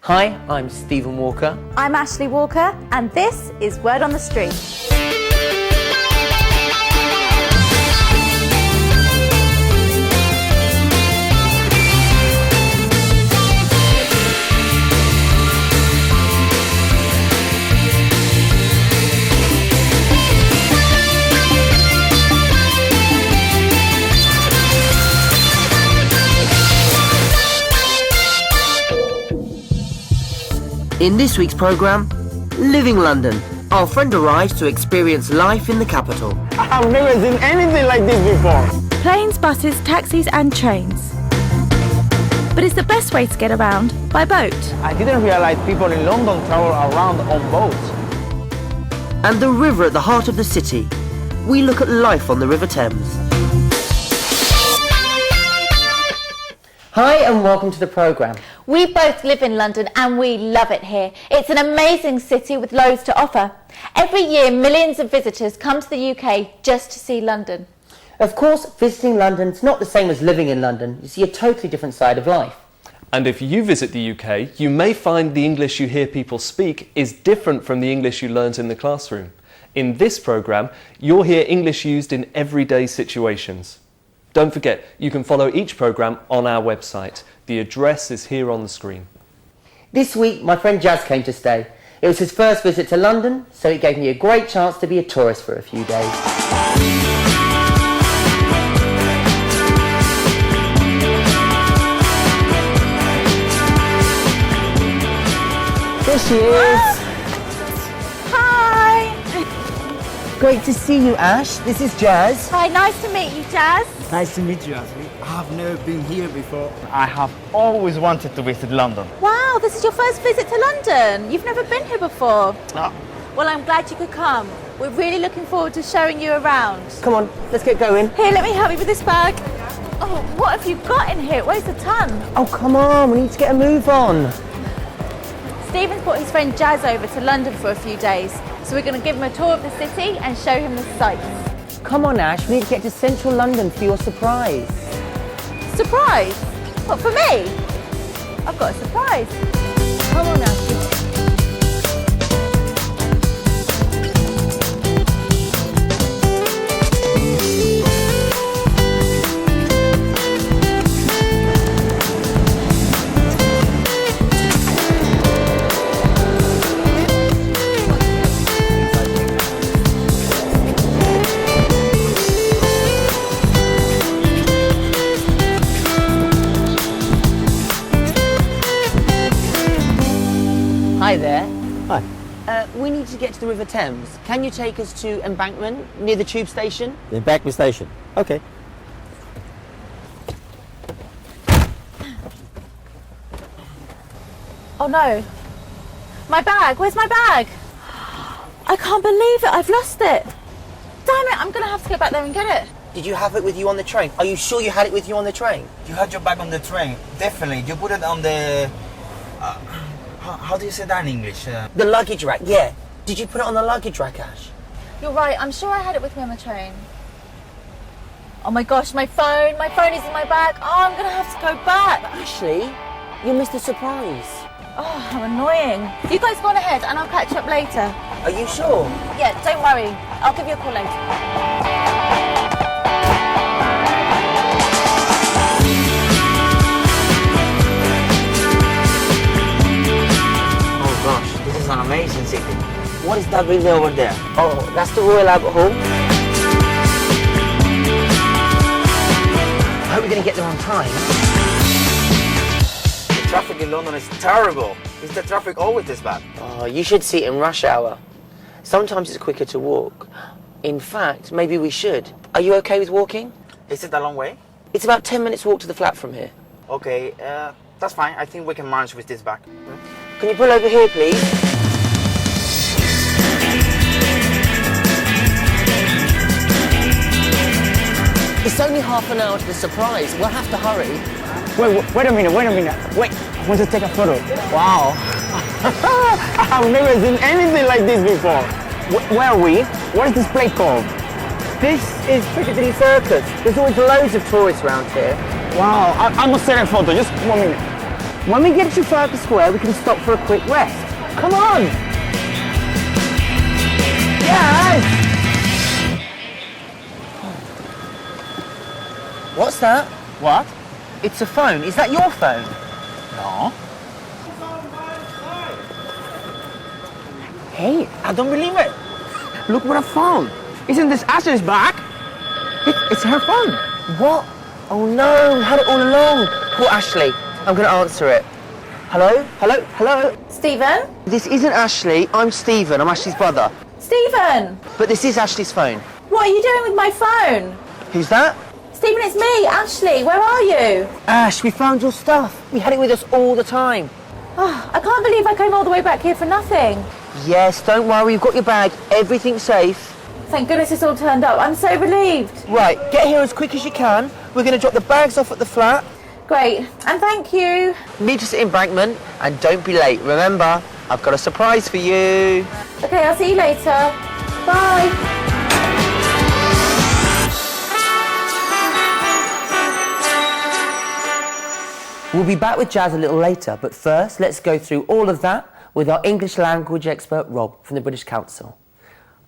Hi, I'm Stephen Walker. I'm Ashley Walker, and this is Word on the Street. In this week's programme, Living London. Our friend arrives to experience life in the capital. I've never seen anything like this before. Planes, buses, taxis and trains. But it's the best way to get around by boat. I didn't realize people in London travel around on boats. And the river at the heart of the city. We look at life on the River Thames. Hi and welcome to the programme. We both live in London and we love it here. It's an amazing city with loads to offer. Every year, millions of visitors come to the UK just to see London. Of course, visiting London's not the same as living in London. You see a totally different side of life. And if you visit the UK, you may find the English you hear people speak is different from the English you learnt in the classroom. In this programme, you'll hear English used in everyday situations. Don't forget, you can follow each programme on our website. The address is here on the screen. This week, my friend Jazz came to stay. It was his first visit to London, so it gave me a great chance to be a tourist for a few days. There she is. Hi! Great to see you, Ash. This is Jazz. Hi, nice to meet you, Jazz. Nice to meet you, Ashley. I've never been here before. I have always wanted to visit London. Wow, this is your first visit to London. You've never been here before. No. Well, I'm glad you could come. We're really looking forward to showing you around. Come on, let's get going. Here, let me help you with this bag. Oh, what have you got in here? It weighs a ton. Oh, come on, we need to get a move on. Stephen's brought his friend Jazz over to London for a few days, so we're going to give him a tour of the city and show him the sights. Come on, Ash, we need to get to central London for your surprise. Surprise? What, for me? I've got a surprise. Come on, Ash. Hi there. Hi. We need to get to the River Thames. Can you take us to Embankment, near the tube station? The Embankment Station. Okay. Oh no. My bag, where's my bag? I can't believe it, I've lost it. Damn it, I'm gonna have to go back there and get it. Did you have it with you on the train? Are you sure you had it with you on the train? You had your bag on the train. Definitely. You put it on the... how do you say that in English? The luggage rack, yeah. Did you put it on the luggage rack, Ash? You're right, I'm sure I had it with me on the train. Oh my gosh, my phone is in my bag. Oh, I'm gonna have to go back. Ashley, you missed a surprise. Oh, how annoying. You guys go on ahead and I'll catch up later. Are you sure? Yeah, don't worry. I'll give you a call later. Oh gosh, this is an amazing city. What is that building over there? Oh, that's the Royal Albert Hall. I hope we're going to get there on time. The traffic in London is terrible. Is the traffic always this bad? Oh, you should see it in rush hour. Sometimes it's quicker to walk. In fact, maybe we should. Are you okay with walking? Is it a long way? It's about 10 minutes walk to the flat from here. Okay, that's fine. I think we can manage with this bag. Can you pull over here, please? It's only half an hour to the surprise. We'll have to hurry. Wait a minute. Wait, I want to take a photo. Wow. I've never seen anything like this before. Where are we? What is this place called? This is Piccadilly Circus. There's always loads of tourists around here. Wow, I must take a photo. Just 1 minute. When we get to Trafalgar Square, we can stop for a quick rest. Come on! Yes! What's that? What? It's a phone. Is that your phone? No. Hey, I don't believe it. look what I found. Isn't this Ashley's bag? It's her phone. What? Oh no, we had it all along. Poor Ashley. I'm going to answer it. Hello? Hello? Hello? Stephen? This isn't Ashley. I'm Stephen. I'm Ashley's brother. Stephen! But this is Ashley's phone. What are you doing with my phone? Who's that? Stephen, it's me, Ashley. Where are you? Ash, we found your stuff. We had it with us all the time. Oh, I can't believe I came all the way back here for nothing. Yes, don't worry. We've got your bag. Everything's safe. Thank goodness it's all turned up. I'm so relieved. Right, get here as quick as you can. We're going to drop the bags off at the flat. Great. And thank you. Meet us at Embankment and don't be late. Remember, I've got a surprise for you. Okay, I'll see you later. Bye. We'll be back with Jazz a little later, but first, let's go through all of that with our English language expert, Rob, from the British Council.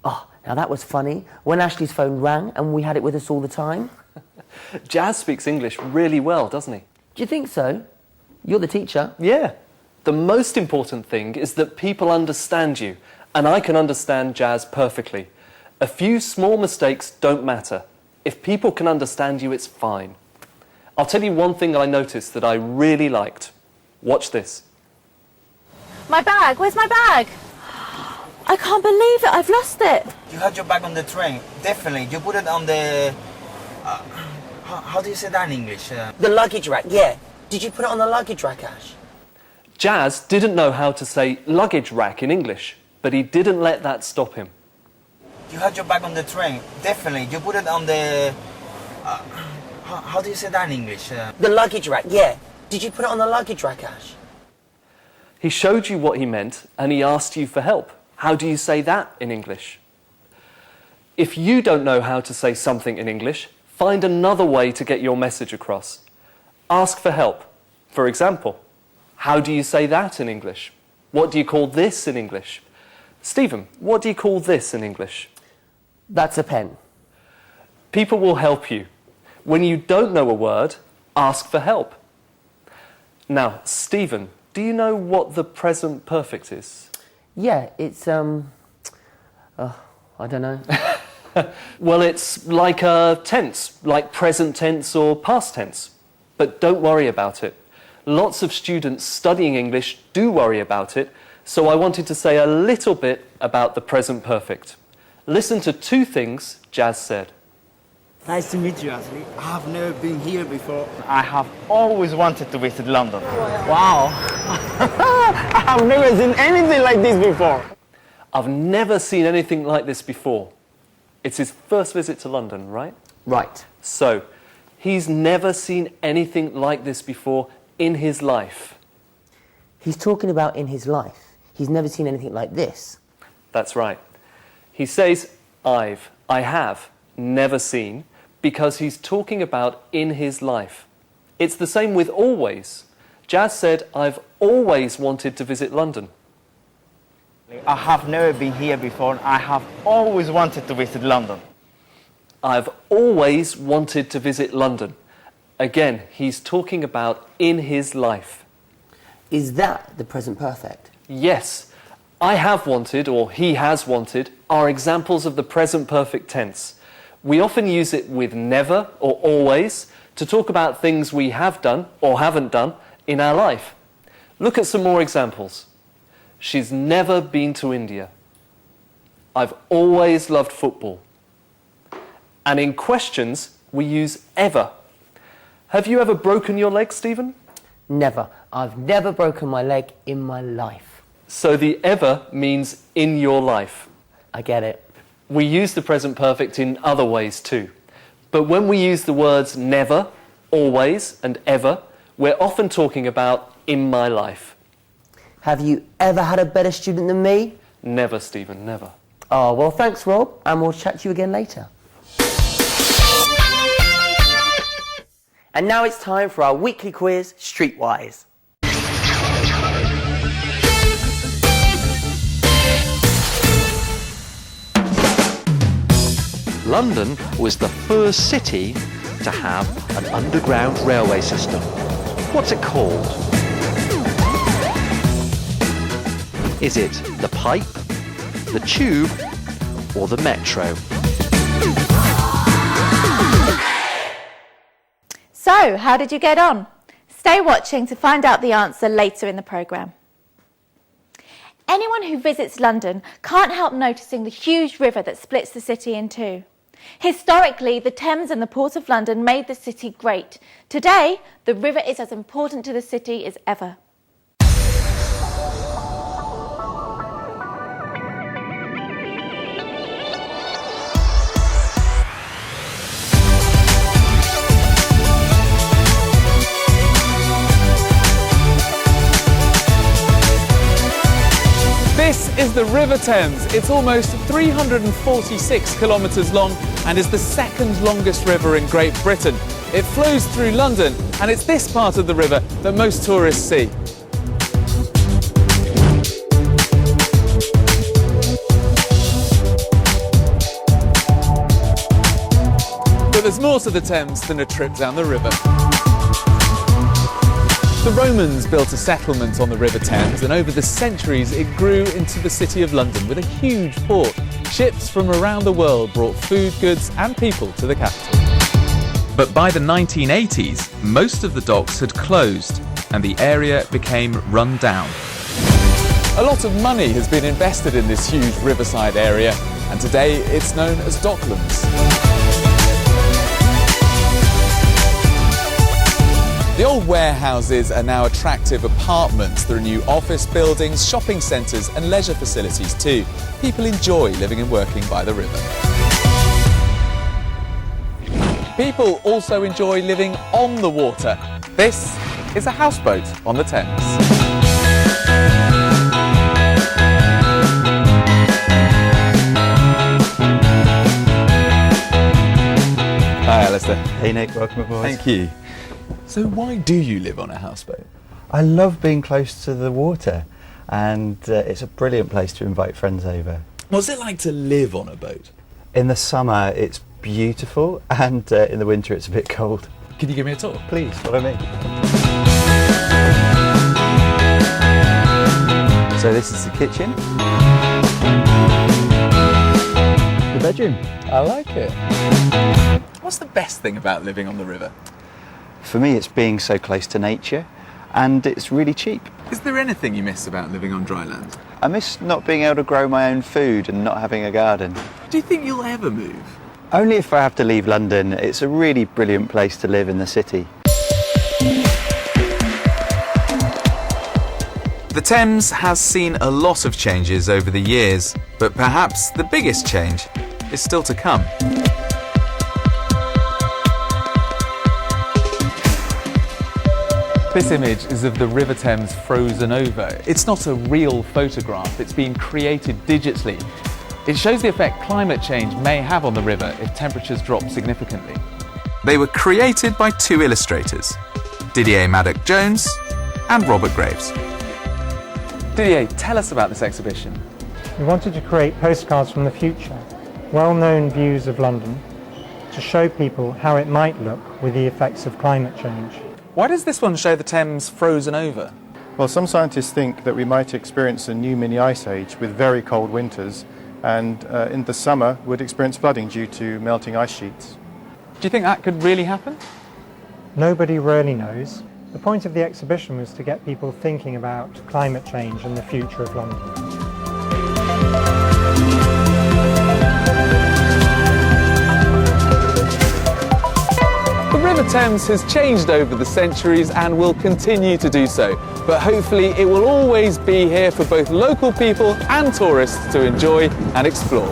Oh, now that was funny. When Ashley's phone rang and we had it with us all the time. Jazz speaks English really well, doesn't he? Do you think so? You're the teacher. Yeah. The most important thing is that people understand you, and I can understand Jazz perfectly. A few small mistakes don't matter. If people can understand you, it's fine. I'll tell you one thing I noticed that I really liked. Watch this. My bag. Where's my bag? I can't believe it. I've lost it. You had your bag on the train. Definitely. You put it on the... how do you say that in English? The luggage rack, yeah. Did you put it on the luggage rack, Ash? Jazz didn't know how to say luggage rack in English, but he didn't let that stop him. You had your bag on the train. Definitely. You put it on the... how do you say that in English? The luggage rack, yeah. Did you put it on the luggage rack, Ash? He showed you what he meant, and he asked you for help. How do you say that in English? If you don't know how to say something in English, find another way to get your message across. Ask for help. For example, how do you say that in English? What do you call this in English? Stephen, what do you call this in English? That's a pen. People will help you. When you don't know a word, ask for help. Now, Stephen, do you know what the present perfect is? Yeah, it's, I don't know. Well, it's like a tense, like present tense or past tense. But don't worry about it. Lots of students studying English do worry about it, so I wanted to say a little bit about the present perfect. Listen to two things Jazz said. Nice to meet you, Ashley. I have never been here before. I have always wanted to visit London. Wow. I have never seen anything like this before. I've never seen anything like this before. It's his first visit to London, right? Right. So, he's never seen anything like this before in his life. He's talking about in his life. He's never seen anything like this. That's right. He says, I have never seen, because he's talking about in his life. It's the same with always. Jazz said, I've always wanted to visit London. I have never been here before. I have always wanted to visit London. I've always wanted to visit London. Again, he's talking about in his life. Is that the present perfect? Yes, I have wanted, or he has wanted, are examples of the present perfect tense. We often use it with never or always to talk about things we have done or haven't done in our life. Look at some more examples. She's never been to India. I've always loved football. And in questions, we use ever. Have you ever broken your leg, Stephen? Never. I've never broken my leg in my life. So the ever means in your life. I get it. We use the present perfect in other ways too. But when we use the words never, always, and ever, we're often talking about in my life. Have you ever had a better student than me? Never, Stephen, never. Oh, well, thanks, Rob, and we'll chat to you again later. And now it's time for our weekly quiz, Streetwise. London was the first city to have an underground railway system. What's it called? Is it the pipe, the tube, or the metro? So, how did you get on? Stay watching to find out the answer later in the programme. Anyone who visits London can't help noticing the huge river that splits the city in two. Historically, the Thames and the Port of London made the city great. Today, the river is as important to the city as ever. This is the River Thames. It's almost 346 kilometres long and is the second longest river in Great Britain. It flows through London and it's this part of the river that most tourists see. But there's more to the Thames than a trip down the river. The Romans built a settlement on the River Thames, and over the centuries it grew into the City of London with a huge port. Ships from around the world brought food, goods and people to the capital. But by the 1980s, most of the docks had closed and the area became run down. A lot of money has been invested in this huge riverside area, and today it's known as Docklands. The old warehouses are now attractive apartments. There are new office buildings, shopping centres and leisure facilities too. People enjoy living and working by the river. People also enjoy living on the water. This is a houseboat on the Thames. Hi Alistair. Hey Nick, welcome aboard. Thank you. So why do you live on a houseboat? I love being close to the water, and it's a brilliant place to invite friends over. What's it like to live on a boat? In the summer it's beautiful, and in the winter it's a bit cold. Can you give me a tour? Please, follow me. So this is the kitchen. The bedroom. I like it. What's the best thing about living on the river? For me it's being so close to nature, and it's really cheap. Is there anything you miss about living on dry land? I miss not being able to grow my own food and not having a garden. Do you think you'll ever move? Only if I have to leave London. It's a really brilliant place to live in the city. The Thames has seen a lot of changes over the years, but perhaps the biggest change is still to come. This image is of the River Thames frozen over. It's not a real photograph, it's been created digitally. It shows the effect climate change may have on the river if temperatures drop significantly. They were created by two illustrators, Didier Maddock-Jones and Robert Graves. Didier, tell us about this exhibition. We wanted to create postcards from the future, well-known views of London, to show people how it might look with the effects of climate change. Why does this one show the Thames frozen over? Well, some scientists think that we might experience a new mini ice age with very cold winters, and in the summer would experience flooding due to melting ice sheets. Do you think that could really happen? Nobody really knows. The point of the exhibition was to get people thinking about climate change and the future of London. The River Thames has changed over the centuries and will continue to do so, but hopefully it will always be here for both local people and tourists to enjoy and explore.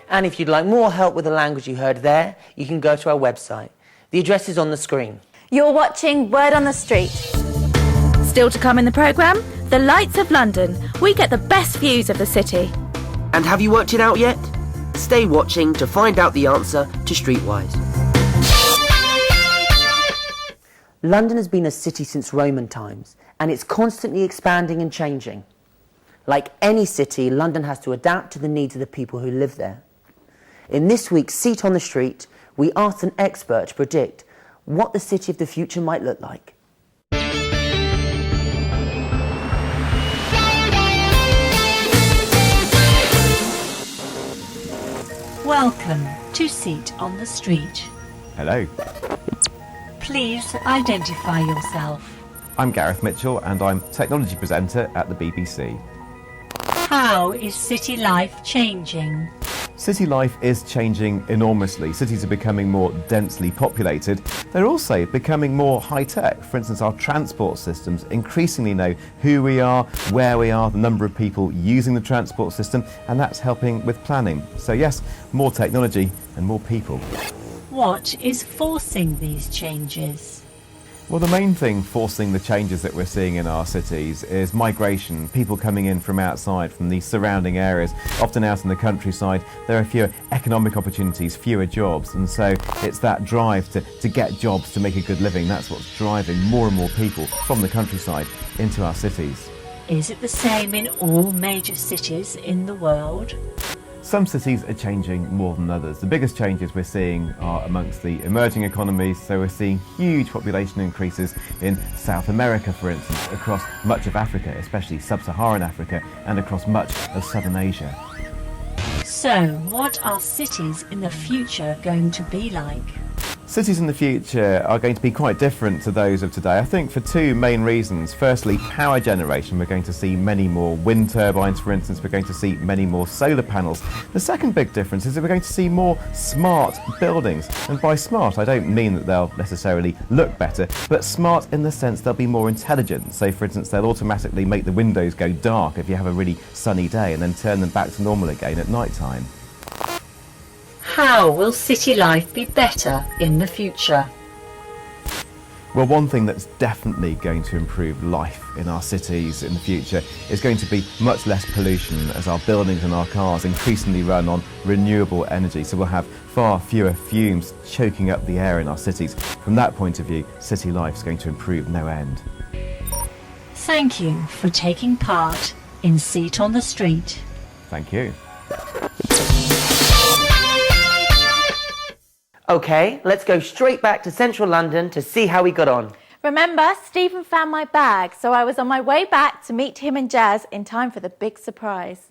And if you'd like more help with the language you heard there, you can go to our website. The address is on the screen. You're watching Word on the Street. Still to come in the programme, the lights of London. We get the best views of the city. And have you worked it out yet? Stay watching to find out the answer to Streetwise. London has been a city since Roman times, and it's constantly expanding and changing. Like any city, London has to adapt to the needs of the people who live there. In this week's Seat on the Street, we asked an expert to predict what the city of the future might look like. Welcome to Seat on the Street. Hello. Please identify yourself. I'm Gareth Mitchell and I'm technology presenter at the BBC. How is city life changing? City life is changing enormously. Cities are becoming more densely populated. They're also becoming more high-tech. For instance, our transport systems increasingly know who we are, where we are, the number of people using the transport system, and that's helping with planning. So yes, more technology and more people. What is forcing these changes? Well, the main thing forcing the changes that we're seeing in our cities is migration, people coming in from outside, from the surrounding areas. Often out in the countryside, there are fewer economic opportunities, fewer jobs, and so it's that drive to get jobs, to make a good living. That's what's driving more and more people from the countryside into our cities. Is it the same in all major cities in the world? Some cities are changing more than others. The biggest changes we're seeing are amongst the emerging economies, so we're seeing huge population increases in South America, for instance, across much of Africa, especially sub-Saharan Africa, and across much of southern Asia. So, what are cities in the future going to be like? Cities in the future are going to be quite different to those of today, I think for two main reasons. Firstly, power generation. We're going to see many more wind turbines, for instance. We're going to see many more solar panels. The second big difference is that we're going to see more smart buildings. And by smart, I don't mean that they'll necessarily look better, but smart in the sense they'll be more intelligent. So, for instance, they'll automatically make the windows go dark if you have a really sunny day and then turn them back to normal again at night time. How will city life be better in the future? Well, one thing that's definitely going to improve life in our cities in the future is going to be much less pollution, as our buildings and our cars increasingly run on renewable energy. So we'll have far fewer fumes choking up the air in our cities. From that point of view, city life is going to improve no end. Thank you for taking part in Seat on the Street. Thank you. OK, let's go straight back to central London to see how we got on. Remember, Stephen found my bag, so I was on my way back to meet him and Jazz in time for the big surprise.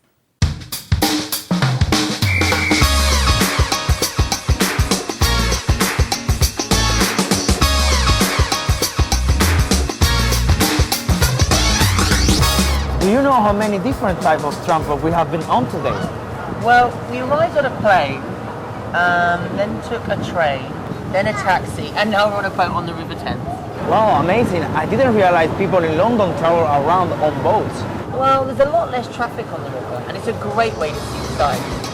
Do you know how many different types of transport we have been on today? Well, we arrived on a plane, then took a train, then a taxi, and now we're on a boat on the River Thames. Wow, amazing. I didn't realize people in London travel around on boats. Well, there's a lot less traffic on the river, and it's a great way to see the sights.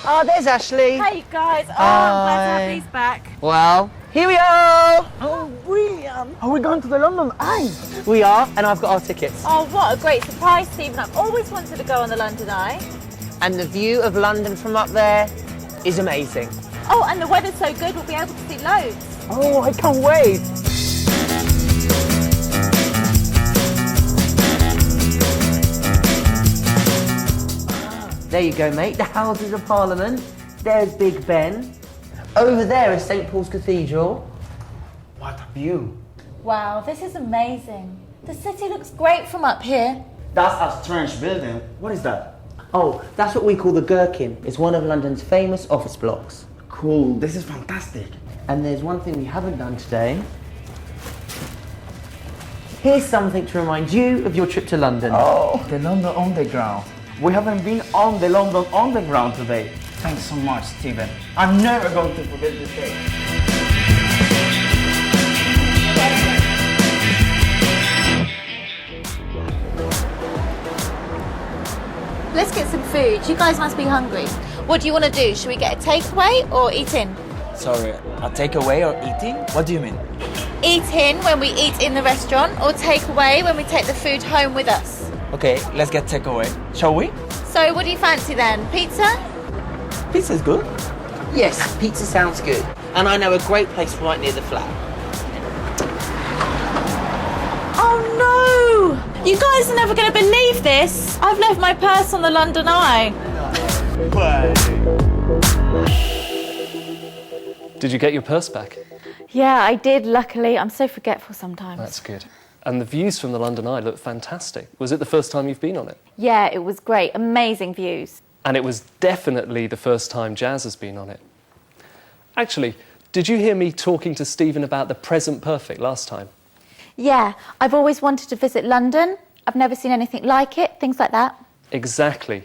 Oh, there's Ashley. Hey guys, I'm glad to have these back. Well, here we are. Oh, brilliant. Are we going to the London Eye? We are, and I've got our tickets. Oh, what a great surprise, Stephen. I've always wanted to go on the London Eye. And the view of London from up there is amazing. Oh, and the weather's so good, we'll be able to see loads. Oh, I can't wait. There you go, mate. The Houses of Parliament. There's Big Ben. Over there is St. Paul's Cathedral. What a view. Wow, this is amazing. The city looks great from up here. That's a strange building. What is that? Oh, that's what we call the Gherkin. It's one of London's famous office blocks. Cool, this is fantastic. And there's one thing we haven't done today. Here's something to remind you of your trip to London. Oh, the London Underground. We haven't been on the London Underground today. Thanks so much, Stephen. I'm never going to forget this day. Let's get some food. You guys must be hungry. What do you want to do? Should we get a takeaway or eat in? Sorry, a takeaway or eating? What do you mean? Eat in when we eat in the restaurant, or take away when we take the food home with us? Okay, let's get takeaway. Shall we? So what do you fancy then? Pizza? Pizza's good. Yes, pizza sounds good. And I know a great place right near the flat. Oh no! You guys are never going to believe this. I've left my purse on the London Eye. Did you get your purse back? Yeah, I did, luckily. I'm so forgetful sometimes. That's good. And the views from the London Eye look fantastic. Was it the first time you've been on it? Yeah, it was great. Amazing views. And it was definitely the first time Jazz has been on it. Actually, did you hear me talking to Stephen about the present perfect last time? Yeah, I've always wanted to visit London. I've never seen anything like it, things like that. Exactly.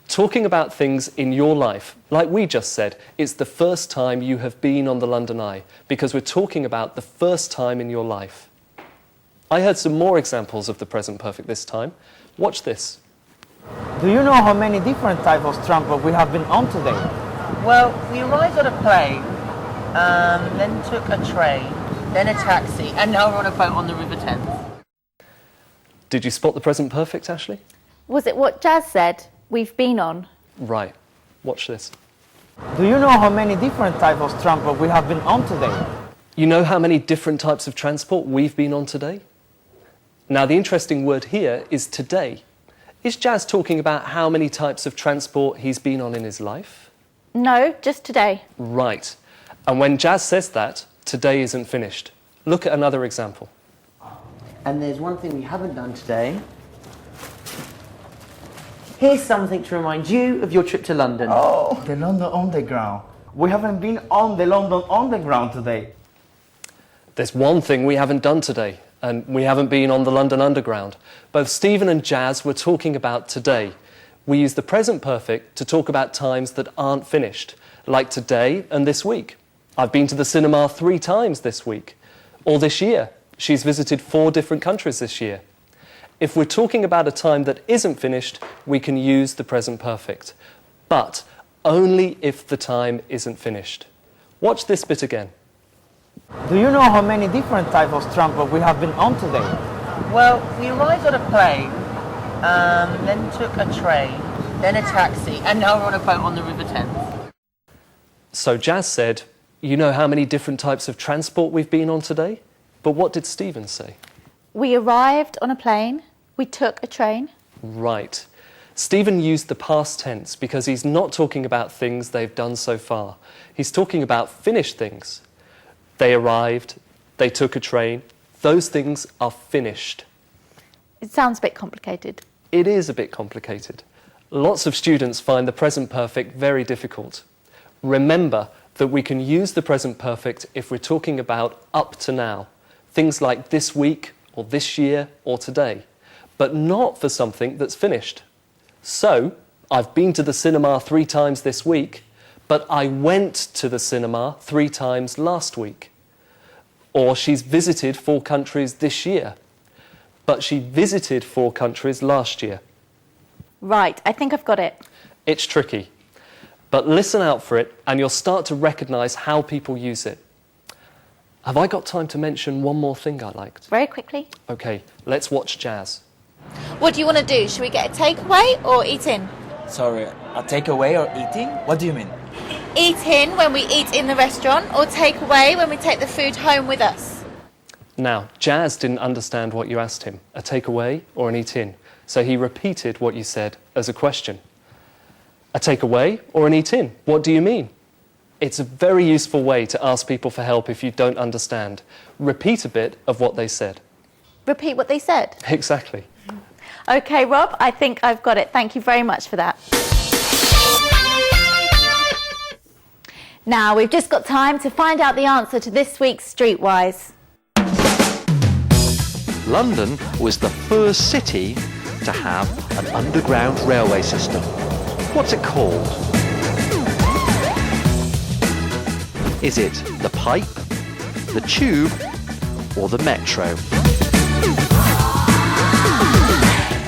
Talking about things in your life, like we just said, it's the first time you have been on the London Eye, because we're talking about the first time in your life. I heard some more examples of the present perfect this time. Watch this. Do you know how many different types of transport we have been on today? Well, we arrived on a plane, then took a train, then a taxi, and now we're on a boat on the River Thames. Did you spot the present perfect, Ashley? Was it what Jazz said? We've been on. Right. Watch this. Do you know how many different types of transport we have been on today? You know how many different types of transport we've been on today? Now, the interesting word here is today. Is Jazz talking about how many types of transport he's been on in his life? No, just today. Right. And when Jazz says that, today isn't finished. Look at another example. And there's one thing we haven't done today. Here's something to remind you of your trip to London. Oh, the London Underground. We haven't been on the London Underground today. There's one thing we haven't done today, and we haven't been on the London Underground. Both Stephen and Jazz were talking about today. We use the present perfect to talk about times that aren't finished, like today and this week. I've been to the cinema 3 times this week. Or this year. She's visited 4 different countries this year. If we're talking about a time that isn't finished, we can use the present perfect. But only if the time isn't finished. Watch this bit again. Do you know how many different types of transport we have been on today? Well, we arrived on a plane, then took a train, then a taxi, and now we're on a boat on the River Thames. So Jazz said, you know how many different types of transport we've been on today? But what did Stephen say? We arrived on a plane. We took a train. Right. Stephen used the past tense because he's not talking about things they've done so far. He's talking about finished things. They arrived, they took a train. Those things are finished. It sounds a bit complicated. It is a bit complicated. Lots of students find the present perfect very difficult. Remember that we can use the present perfect if we're talking about up to now. Things like this week, or this year, or today. But not for something that's finished. So, I've been to the cinema 3 times this week, but I went to the cinema 3 times last week. Or she's visited 4 countries this year, but she visited 4 countries last year. Right, I think I've got it. It's tricky, but listen out for it and you'll start to recognise how people use it. Have I got time to mention one more thing I liked? Very quickly. Okay, let's watch Jazz. What do you want to do? Should we get a takeaway or eat in? Sorry, a takeaway or eating? What do you mean? Eat in when we eat in the restaurant, or take away when we take the food home with us. Now, Jazz didn't understand what you asked him, a takeaway or an eat in, so he repeated what you said as a question. A takeaway or an eat in? What do you mean? It's a very useful way to ask people for help if you don't understand. Repeat a bit of what they said. Repeat what they said? Exactly. OK, Rob, I think I've got it. Thank you very much for that. Now, we've just got time to find out the answer to this week's Streetwise. London was the first city to have an underground railway system. What's it called? Is it the pipe, the tube, or the metro?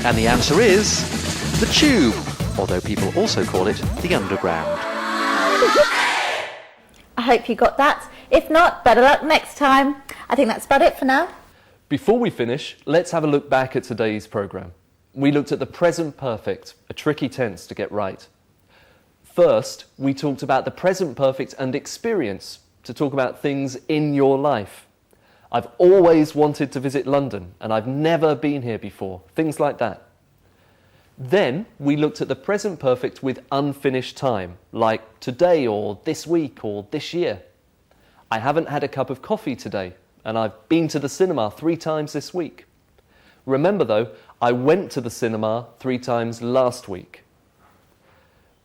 And the answer is the tube, although people also call it the underground. I hope you got that. If not, better luck next time. I think that's about it for now. Before we finish, let's have a look back at today's programme. we looked at the present perfect, a tricky tense to get right. First, we talked about the present perfect and experience, to talk about things in your life. I've always wanted to visit London and I've never been here before, things like that. Then we looked at the present perfect with unfinished time, like today or this week or this year. I haven't had a cup of coffee today and I've been to the cinema 3 times this week. Remember though, I went to the cinema 3 times last week.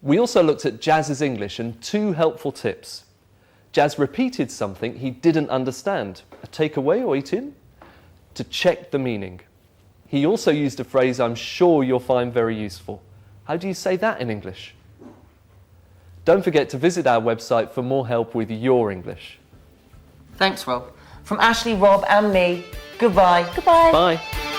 We also looked at Jazz's English and 2 helpful tips. Jazz repeated something he didn't understand, a takeaway or eat in, to check the meaning. He also used a phrase I'm sure you'll find very useful. How do you say that in English? Don't forget to visit our website for more help with your English. Thanks, Rob. From Ashley, Rob and me, goodbye. Goodbye. Bye.